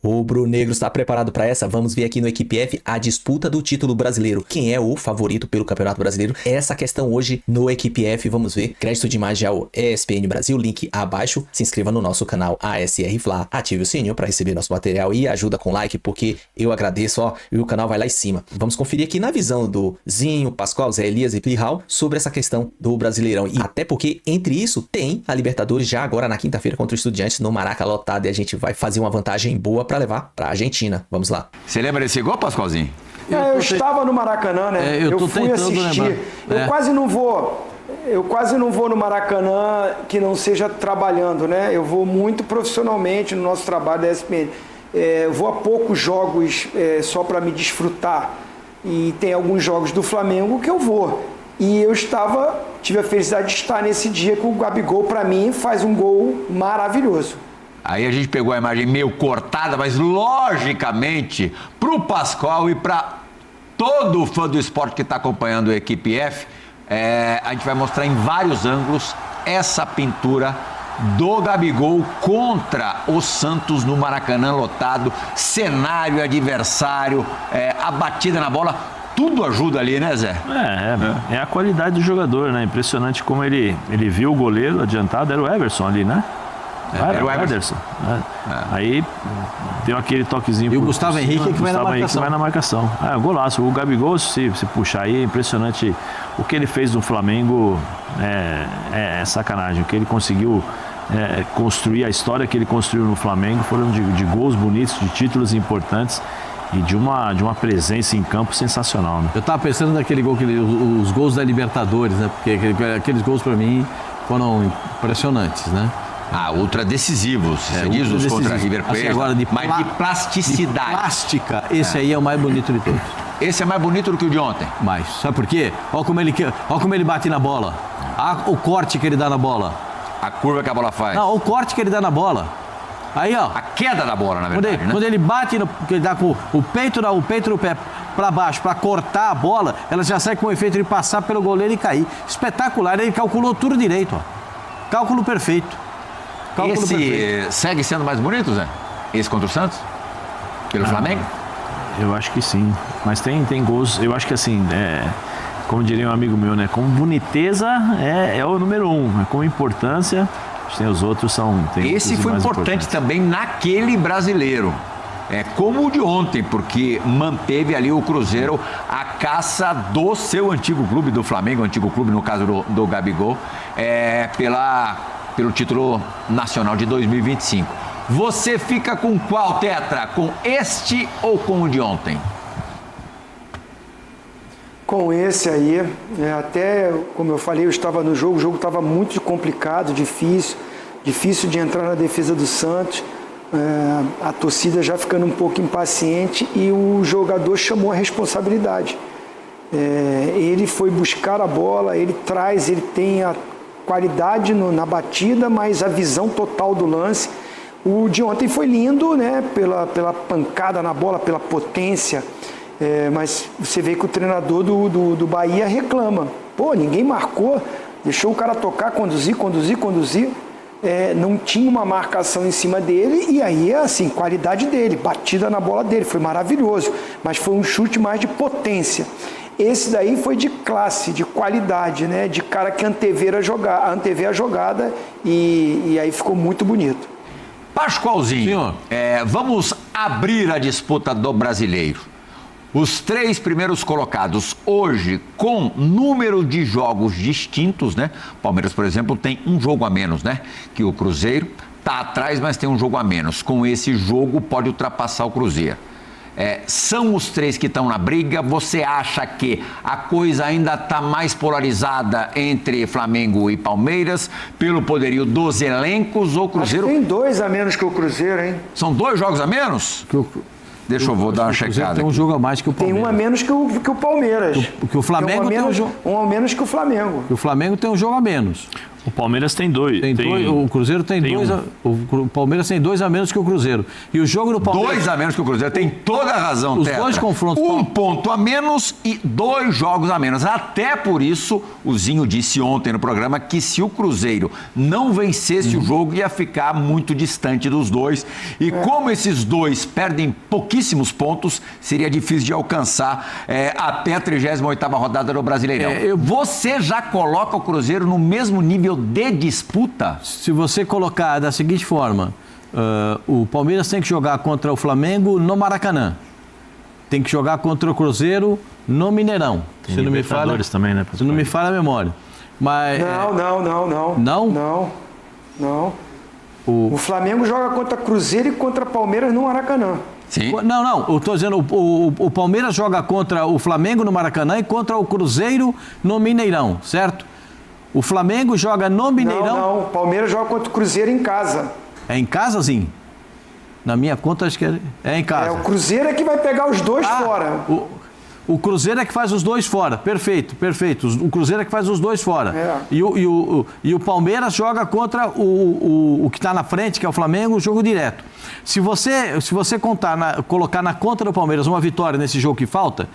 O rubro-negro está preparado para essa? Vamos ver aqui no Equipe F a disputa do título brasileiro. Quem é o favorito pelo Campeonato Brasileiro? Essa questão hoje no Equipe F, vamos ver. Crédito de imagem ao ESPN Brasil, link abaixo. Se inscreva no nosso canal ASR Fla, ative o sininho para receber nosso material e ajuda com like, porque eu agradeço, ó, e o canal vai lá em cima. Vamos conferir aqui na visão do Zinho, Pascoal, Zé Elias e Plihal sobre essa questão do Brasileirão. E até porque, entre isso, tem a Libertadores já agora na quinta-feira contra o Estudiantes no Maraca lotado, e a gente vai fazer uma vantagem boa para levar para a Argentina. Vamos lá. Você lembra desse gol, Pascoalzinho? Eu estava no Maracanã, né? Eu fui assistir. Eu quase não vou no Maracanã que não seja trabalhando, né? Eu vou muito profissionalmente no nosso trabalho da ESPN. Eu vou a poucos jogos só para me desfrutar. E tem alguns jogos do Flamengo que eu vou. E eu tive a felicidade de estar nesse dia que o Gabigol, para mim, faz um gol maravilhoso. Aí a gente pegou a imagem meio cortada, mas logicamente, para o Pascoal e para todo fã do esporte que está acompanhando a Equipe F, a gente vai mostrar em vários ângulos essa pintura do Gabigol contra o Santos no Maracanã lotado, cenário adversário, a batida na bola, tudo ajuda ali, né, Zé? É a qualidade do jogador, né? Impressionante como ele viu o goleiro adiantado, era o Everson ali, né? Era o Ederson. Aí deu aquele toquezinho. E o Gustavo Henrique que vai na marcação. Golaço. O Gabigol, se puxar aí, é impressionante o que ele fez no Flamengo. É sacanagem. O que ele conseguiu construir, a história que ele construiu no Flamengo foram de gols bonitos, de títulos importantes e de uma presença em campo sensacional, né? Eu estava pensando naquele gol, os gols da Libertadores, né? Porque aqueles gols para mim foram impressionantes, né? Ultra decisivos. Você diz os contra River Plate, agora mas de plasticidade. De plástica, esse aí é o mais bonito de todos. Esse é mais bonito do que o de ontem. Mas, sabe por quê? Olha como ele bate na bola. O corte que ele dá na bola. A curva que a bola faz. Não, o corte que ele dá na bola. Aí, ó. A queda da bola, na verdade, quando ele bate, que ele dá com o peito no pé para baixo, para cortar a bola, ela já sai com o efeito de passar pelo goleiro e cair. Espetacular, ele calculou tudo direito, ó. Cálculo perfeito. Segue sendo mais bonito, Zé? Esse contra o Santos? Pelo Flamengo? Eu acho que sim. Mas tem gols, eu acho que assim, como diria um amigo meu, né? Como boniteza é o número 1, como importância, tem os outros são... Esse foi importante também naquele brasileiro. Como o de ontem, porque manteve ali o Cruzeiro a caça do seu antigo clube, do Flamengo, antigo clube, no caso do Gabigol, pelo título nacional de 2025. Você fica com qual, Tetra? Com este ou com o de ontem? Com esse aí, até como eu falei, eu estava no jogo, o jogo estava muito complicado, difícil de entrar na defesa do Santos, a torcida já ficando um pouco impaciente e o jogador chamou a responsabilidade. Ele foi buscar a bola, ele tem a qualidade na batida, mas a visão total do lance. O de ontem foi lindo, né? Pela pancada na bola, pela potência, mas você vê que o treinador do Bahia reclama. Ninguém marcou, deixou o cara tocar, conduzir. Não tinha uma marcação em cima dele e aí assim, qualidade dele, batida na bola dele, foi maravilhoso, mas foi um chute mais de potência. Esse daí foi de classe, de qualidade, né? De cara que antevê a jogada e aí ficou muito bonito. Pascoalzinho, senhor, vamos abrir a disputa do Brasileiro. Os 3 primeiros colocados hoje com número de jogos distintos, né? Palmeiras, por exemplo, tem um jogo a menos, né? Que o Cruzeiro está atrás, mas tem um jogo a menos. Com esse jogo pode ultrapassar o Cruzeiro. São os 3 que estão na briga. Você acha que a coisa ainda está mais polarizada entre Flamengo e Palmeiras pelo poderio dos elencos ou Cruzeiro? Acho que tem 2 a menos que o Cruzeiro, hein? São 2 jogos a menos? Deixa eu dar uma checada. Tem um jogo a mais que o Palmeiras. Tem um a menos que o Palmeiras. Que o Flamengo tem um jogo... Um a menos que o Flamengo. Que o Flamengo tem um jogo a menos. O Palmeiras tem dois. O Cruzeiro tem dois. O Palmeiras tem 2 a menos que o Cruzeiro. E o jogo do Palmeiras... 2 a menos que o Cruzeiro. Tem toda a razão, Os Tetra. dois confrontos... 1 ponto a menos e 2 jogos a menos. Até por isso, o Zinho disse ontem no programa que se o Cruzeiro não vencesse o jogo, ia ficar muito distante dos dois. E como esses dois perdem pouquíssimos pontos, seria difícil de alcançar até a 38ª rodada do Brasileirão. Você já coloca o Cruzeiro no mesmo nível de disputa? Se você colocar da seguinte forma, o Palmeiras tem que jogar contra o Flamengo no Maracanã. Tem que jogar contra o Cruzeiro no Mineirão. Tem Libertadores também, né? Se não me falha a memória. Mas, Não. O Flamengo joga contra Cruzeiro e contra Palmeiras no Maracanã. Sim. Não. Eu estou dizendo, o Palmeiras joga contra o Flamengo no Maracanã e contra o Cruzeiro no Mineirão, certo? O Flamengo joga no Mineirão... Não, o Palmeiras joga contra o Cruzeiro em casa. É em casa, sim? Na minha conta, acho que é em casa. O Cruzeiro é que vai pegar os dois fora. O Cruzeiro é que faz os dois fora. Perfeito. O Cruzeiro é que faz os dois fora. E o Palmeiras joga contra o que está na frente, que é o Flamengo, o jogo direto. Se você colocar na conta do Palmeiras uma vitória nesse jogo que falta,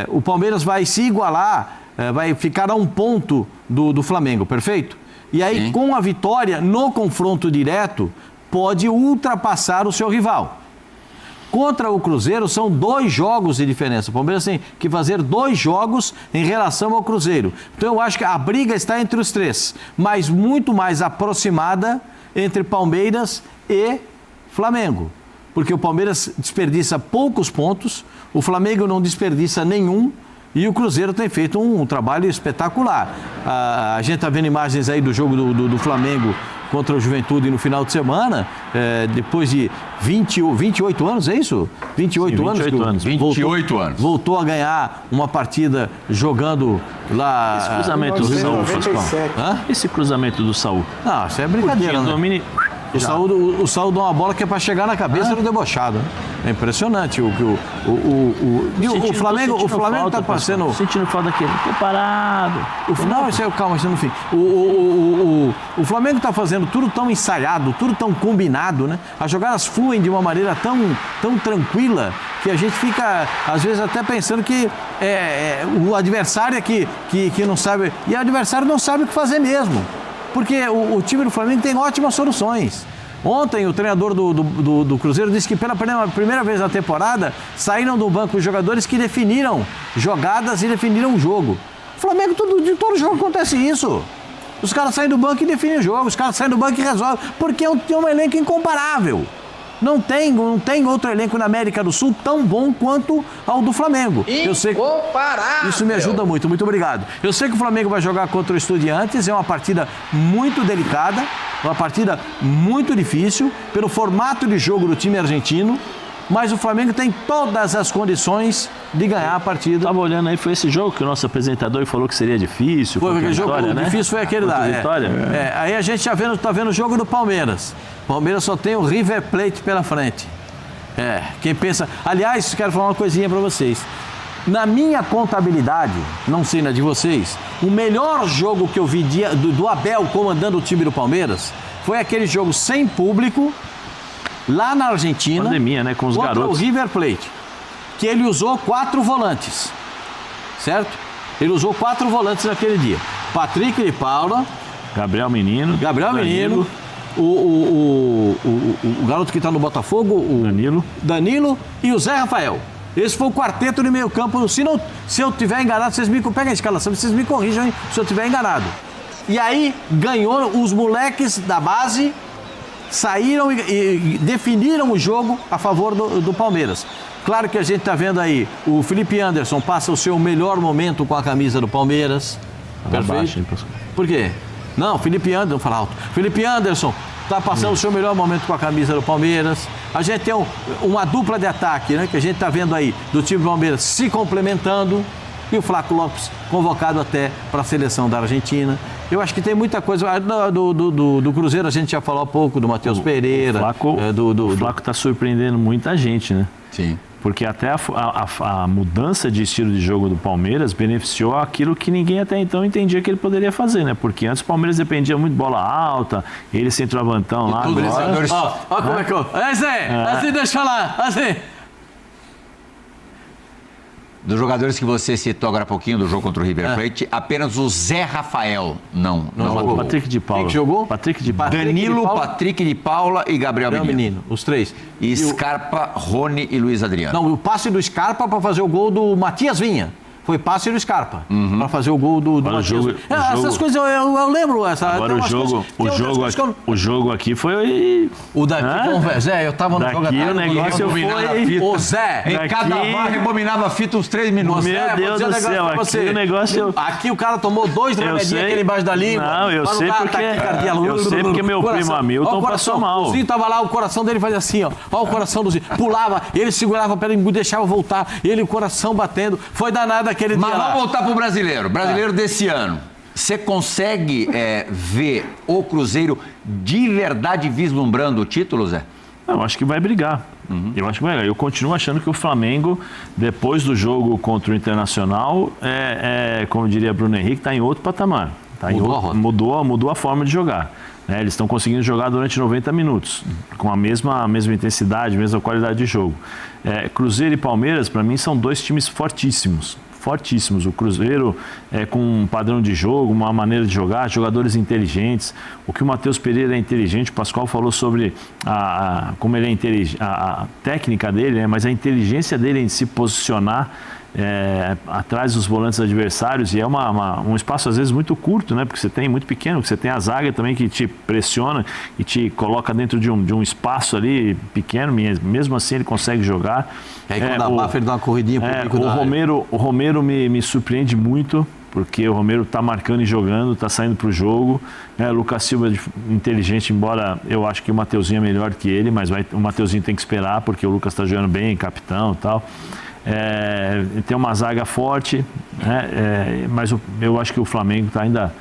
o Palmeiras vai se igualar, vai ficar a 1 ponto do Flamengo, perfeito? E aí, Sim. com a vitória no confronto direto, pode ultrapassar o seu rival. Contra o Cruzeiro são 2 jogos de diferença. O Palmeiras tem que fazer 2 jogos em relação ao Cruzeiro. Então eu acho que a briga está entre os 3, mas muito mais aproximada entre Palmeiras e Flamengo. Porque o Palmeiras desperdiça poucos pontos, o Flamengo não desperdiça nenhum. E o Cruzeiro tem feito um trabalho espetacular. A gente está vendo imagens aí do jogo do Flamengo contra o Juventude no final de semana, depois de 28 anos, é isso? 28 Sim, anos? 28 anos. Voltou a ganhar uma partida jogando lá... Esse cruzamento do Saúl, Foscão. Esse cruzamento do Saúl. Não, isso é brincadeira, né? O Saúl dá uma bola que é para chegar na cabeça do debochado. É impressionante. O Flamengo está passando... Sentindo falta aqui, preparado. Calma, isso é no fim. O Flamengo está fazendo tudo tão ensaiado, tudo tão combinado, né? As jogadas fluem de uma maneira tão tranquila que a gente fica, às vezes, até pensando que o adversário é que não sabe... E o adversário não sabe o que fazer mesmo. Porque o time do Flamengo tem ótimas soluções. Ontem o treinador do Cruzeiro disse que pela primeira vez na temporada saíram do banco os jogadores que definiram jogadas e definiram o jogo. O Flamengo, todo jogo acontece isso. Os caras saem do banco e definem o jogo, os caras saem do banco e resolvem, porque tem um elenco incomparável. Não tem outro elenco na América do Sul tão bom quanto ao do Flamengo. Incomparável! Isso me ajuda muito obrigado. Eu sei que o Flamengo vai jogar contra o Estudiantes, é uma partida muito delicada, uma partida muito difícil, pelo formato de jogo do time argentino, mas o Flamengo tem todas as condições de ganhar a partida. Estava olhando aí, foi esse jogo que o nosso apresentador falou que seria difícil. Foi aquele jogo, vitória, né? Difícil foi aquele lá. Vitória. Aí a gente está vendo o jogo do Palmeiras. O Palmeiras só tem o River Plate pela frente. Quem pensa... Aliás, quero falar uma coisinha para vocês. Na minha contabilidade, não sei na de vocês, o melhor jogo que eu vi do Abel comandando o time do Palmeiras foi aquele jogo sem público, lá na Argentina, pandemia, né, com os contra garotos. o River Plate, que ele usou 4 volantes, certo? Ele usou 4 volantes naquele dia. Patrick de Paula, Gabriel Menino, o garoto que está no Botafogo, o Danilo e o Zé Rafael. Esse foi o quarteto de meio campo. Se eu estiver enganado, pega a escalação, vocês me corrijam, hein, se eu estiver enganado. E aí ganhou os moleques da base, saíram e definiram o jogo a favor do Palmeiras. Claro que a gente está vendo aí, o Felipe Anderson passa o seu melhor momento com a camisa do Palmeiras. Perfeito. Por quê? Não, Felipe Anderson, fala alto. Felipe Anderson está passando o seu melhor momento com a camisa do Palmeiras. A gente tem uma dupla de ataque, né, que a gente está vendo aí, do time do Palmeiras se complementando. E o Flaco Lopes convocado até para a seleção da Argentina. Eu acho que tem muita coisa. Do Cruzeiro a gente já falou há pouco, do Matheus Pereira. O Flaco está surpreendendo muita gente, né? Sim. Porque até a mudança de estilo de jogo do Palmeiras beneficiou aquilo que ninguém até então entendia que ele poderia fazer, né? Porque antes o Palmeiras dependia muito de bola alta, ele centroavantão lá. Ó, como é que eu... Zé, assim, deixa eu falar, assim... Dos jogadores que você citou agora há pouquinho do jogo contra o River Plate, apenas o Zé Rafael não jogou. Patrick de Paula. Quem que jogou? Patrick de Paula. Danilo, Patrick de Paula e Gabriel Menino. Os três. E Scarpa, Rony e Luiz Adriano. Não, o passe do Scarpa para fazer o gol do Matias Vinha. Foi passe do Scarpa para fazer o gol do Matias. Essas coisas eu lembro. Agora o jogo aqui foi... O daqui, Zé, eu tava no jogo daqui o negócio foi... Ô Zé, em cada VAR rebobinava a fita uns 3 minutos. Meu Deus do céu, aqui o negócio... Aqui o cara tomou 2 remedinhos aquele embaixo da língua. Não, eu sei porque meu primo Hamilton passou mal. O Zinho tava lá, o coração dele fazia assim, ó. Ó o coração do Zinho. Pulava, ele segurava a perna e deixava voltar. Ele, o coração batendo. Foi danado aquele dia. Mas vamos voltar pro brasileiro. Brasileiro desse ano. Você consegue ver o Cruzeiro de verdade vislumbrando o título, Zé? Eu acho que vai brigar. Eu acho que vai brigar. Eu continuo achando que o Flamengo, depois do jogo contra o Internacional, como diria Bruno Henrique, está em outro patamar. Mudou a forma de jogar. Eles estão conseguindo jogar durante 90 minutos, com a mesma intensidade, mesma qualidade de jogo. Cruzeiro e Palmeiras, para mim, são 2 times fortíssimos. O Cruzeiro com um padrão de jogo, uma maneira de jogar, jogadores inteligentes. O que o Matheus Pereira é inteligente, o Pascoal falou sobre como ele é inteligente, a técnica dele, mas a inteligência dele em se posicionar atrás dos volantes adversários, e é um espaço às vezes muito curto, né? Porque você tem muito pequeno, você tem a zaga também que te pressiona e te coloca dentro de um espaço ali pequeno, mesmo assim ele consegue jogar. Aí quando abafa ele dá uma corridinha pro pico da área. O Romero me surpreende muito, porque o Romero está marcando e jogando, está saindo para o jogo. O Lucas Silva é inteligente, embora eu acho que o Mateuzinho é melhor que ele, mas o Mateuzinho tem que esperar, porque o Lucas está jogando bem, capitão e tal. Tem uma zaga forte, mas eu acho que o Flamengo ainda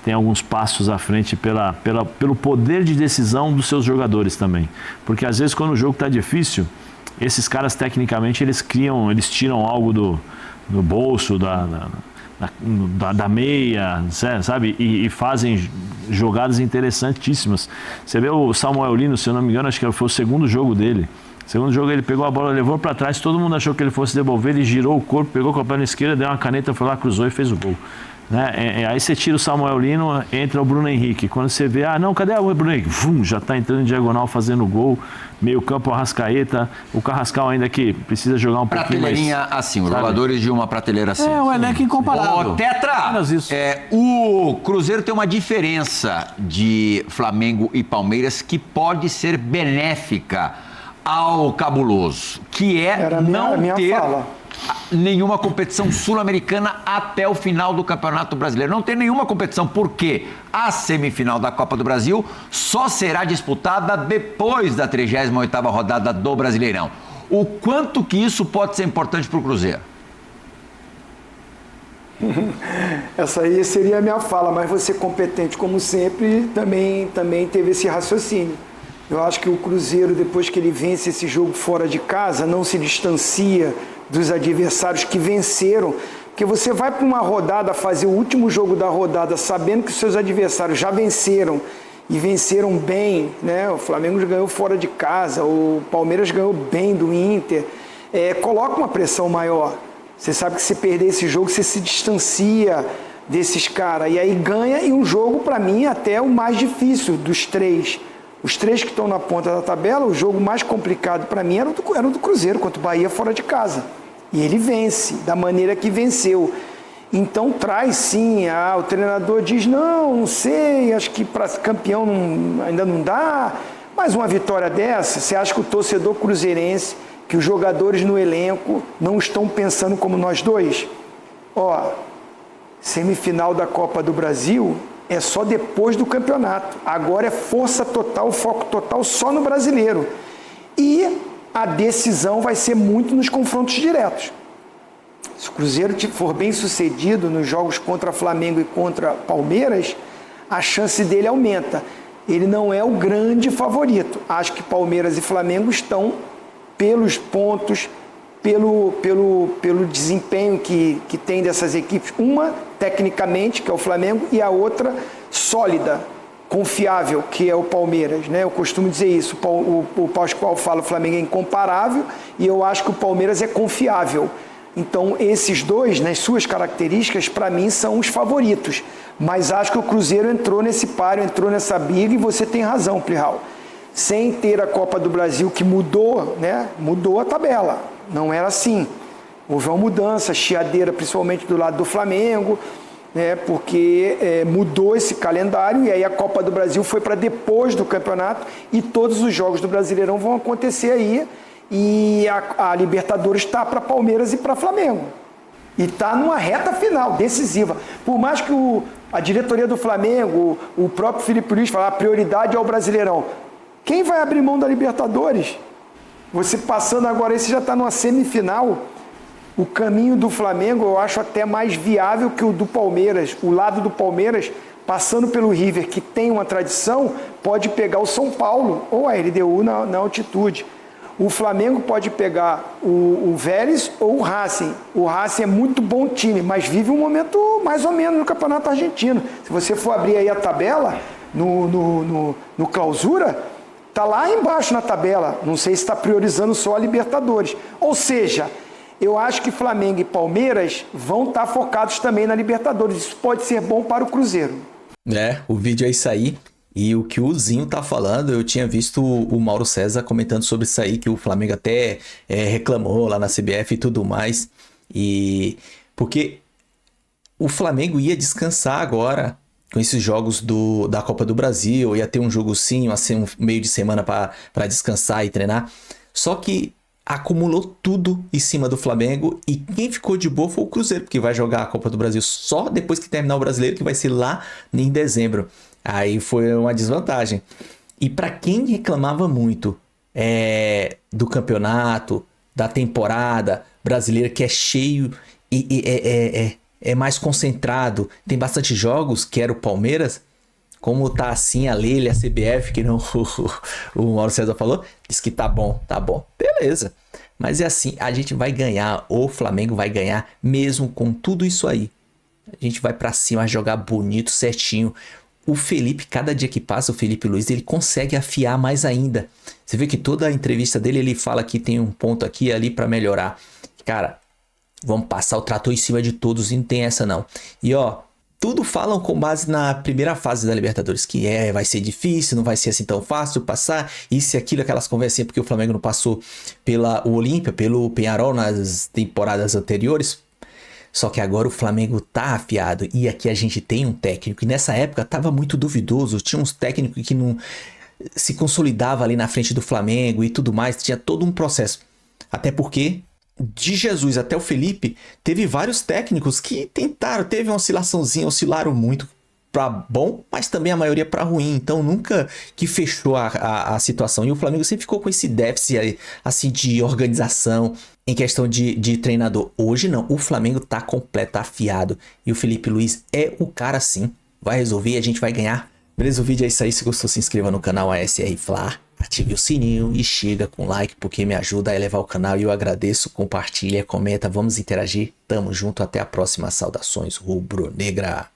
tem alguns passos à frente pelo poder de decisão dos seus jogadores também. Porque às vezes quando o jogo está difícil, esses caras tecnicamente eles tiram algo do bolso, da meia, sabe? E fazem jogadas interessantíssimas. Você vê o Samuel Lino, se eu não me engano, acho que foi o segundo jogo dele. Segundo jogo ele pegou a bola, levou para trás, todo mundo achou que ele fosse devolver, ele girou o corpo, pegou com a perna esquerda, deu uma caneta, foi lá, cruzou e fez o gol. Aí você tira o Samuel Lino, entra o Bruno Henrique. Quando você vê, cadê o Bruno Henrique? Já está entrando em diagonal fazendo gol, meio campo Arrascaeta, o Carrascal ainda que precisa jogar um pouquinho mais... Prateleirinha assim, os jogadores de uma prateleira assim. Um elenco incomparável. Tetra, o Cruzeiro tem uma diferença de Flamengo e Palmeiras que pode ser benéfica ao cabuloso, que é não ter nenhuma competição sul-americana até o final do Campeonato Brasileiro. Não tem nenhuma competição, porque a semifinal da Copa do Brasil só será disputada depois da 38ª rodada do Brasileirão. O quanto que isso pode ser importante para o Cruzeiro? Essa aí seria a minha fala, mas você competente como sempre também teve esse raciocínio. Eu acho que o Cruzeiro, depois que ele vence esse jogo fora de casa, não se distancia dos adversários que venceram, porque você vai para uma rodada, fazer o último jogo da rodada, sabendo que os seus adversários já venceram, e venceram bem, né? O Flamengo ganhou fora de casa, o Palmeiras ganhou bem do Inter, coloca uma pressão maior. Você sabe que se perder esse jogo, você se distancia desses caras, e aí ganha, e um jogo, para mim, até o mais difícil dos 3. Os 3 que estão na ponta da tabela, o jogo mais complicado para mim era o do Cruzeiro, contra o Bahia fora de casa. E ele vence, da maneira que venceu. Então traz sim, o treinador diz, não sei, acho que para campeão ainda não dá, mas uma vitória dessa, você acha que o torcedor cruzeirense, que os jogadores no elenco não estão pensando como nós dois? Semifinal da Copa do Brasil é só depois do campeonato. Agora é força total, foco total só no brasileiro. E a decisão vai ser muito nos confrontos diretos. Se o Cruzeiro for bem sucedido nos jogos contra Flamengo e contra Palmeiras, a chance dele aumenta. Ele não é o grande favorito. Acho que Palmeiras e Flamengo estão, pelos pontos, pelo desempenho que tem dessas equipes. Uma, tecnicamente, que é o Flamengo, e a outra, sólida, confiável, que é o Palmeiras, né? Eu costumo dizer isso. O Pascoal fala que o Flamengo é incomparável e eu acho que o Palmeiras é confiável. Então, esses dois, nas suas características, para mim, são os favoritos. Mas acho que o Cruzeiro entrou nesse páreo, entrou nessa briga, e você tem razão, Plihal. Sem ter a Copa do Brasil, que mudou, né? Mudou a tabela. Não era assim. Houve uma mudança, chiadeira, principalmente do lado do Flamengo, né? Porque mudou esse calendário, e aí a Copa do Brasil foi para depois do campeonato, e todos os jogos do Brasileirão vão acontecer aí. E a Libertadores está para Palmeiras e para Flamengo. E está numa reta final, decisiva. Por mais que a diretoria do Flamengo, o próprio Felipe Luiz fala, a prioridade é o Brasileirão. Quem vai abrir mão da Libertadores? Você passando agora, esse já está numa semifinal. O caminho do Flamengo eu acho até mais viável que o do Palmeiras. O lado do Palmeiras, passando pelo River, que tem uma tradição, pode pegar o São Paulo ou a LDU na altitude. O Flamengo pode pegar o Vélez ou o Racing. O Racing é muito bom time, mas vive um momento mais ou menos no Campeonato Argentino. Se você for abrir aí a tabela, no clausura, está lá embaixo na tabela. Não sei se está priorizando só a Libertadores. Ou seja, eu acho que Flamengo e Palmeiras vão estar focados também na Libertadores. Isso pode ser bom para o Cruzeiro. O vídeo é isso aí. E o que o Zinho tá falando, eu tinha visto o Mauro César comentando sobre isso aí, que o Flamengo até reclamou lá na CBF e tudo mais. E porque o Flamengo ia descansar agora com esses jogos da Copa do Brasil, ia ter um jogo sim, um meio de semana para descansar e treinar. Só que acumulou tudo em cima do Flamengo, e quem ficou de boa foi o Cruzeiro, porque vai jogar a Copa do Brasil só depois que terminar o Brasileiro, que vai ser lá em dezembro. Aí foi uma desvantagem. E para quem reclamava muito do campeonato, da temporada brasileira, que é cheio e é mais concentrado, tem bastante jogos, que era o Palmeiras, como tá assim a Leila, a CBF, que não o Mauro César falou, diz que tá bom, beleza. Mas é assim, a gente vai ganhar, o Flamengo vai ganhar mesmo com tudo isso aí. A gente vai pra cima, jogar bonito, certinho. O Felipe, cada dia que passa, o Felipe Luiz, ele consegue afiar mais ainda. Você vê que toda a entrevista dele, ele fala que tem um ponto aqui e ali pra melhorar. Cara, vamos passar o trator em cima de todos e não tem essa não. E ó, tudo falam com base na primeira fase da Libertadores, que vai ser difícil, não vai ser assim tão fácil passar, isso e aquilo, aquelas conversinhas, porque o Flamengo não passou pela Olímpia, pelo Peñarol nas temporadas anteriores. Só que agora o Flamengo tá afiado, e aqui a gente tem um técnico, e nessa época tava muito duvidoso, tinha uns técnicos que não se consolidava ali na frente do Flamengo e tudo mais, tinha todo um processo. Até porque de Jesus até o Felipe, teve vários técnicos que tentaram, teve uma oscilaçãozinha, oscilaram muito para bom, mas também a maioria para ruim, então nunca que fechou a situação. E o Flamengo sempre ficou com esse déficit assim de organização em questão de treinador. Hoje não, o Flamengo tá completo, afiado, e o Felipe Luiz é o cara sim, vai resolver e a gente vai ganhar. Beleza, o vídeo é isso aí, se gostou se inscreva no canal ASR Fla, ative o sininho e chega com like porque me ajuda a elevar o canal e eu agradeço, compartilha, comenta, vamos interagir, tamo junto, até a próxima, saudações rubro-negra.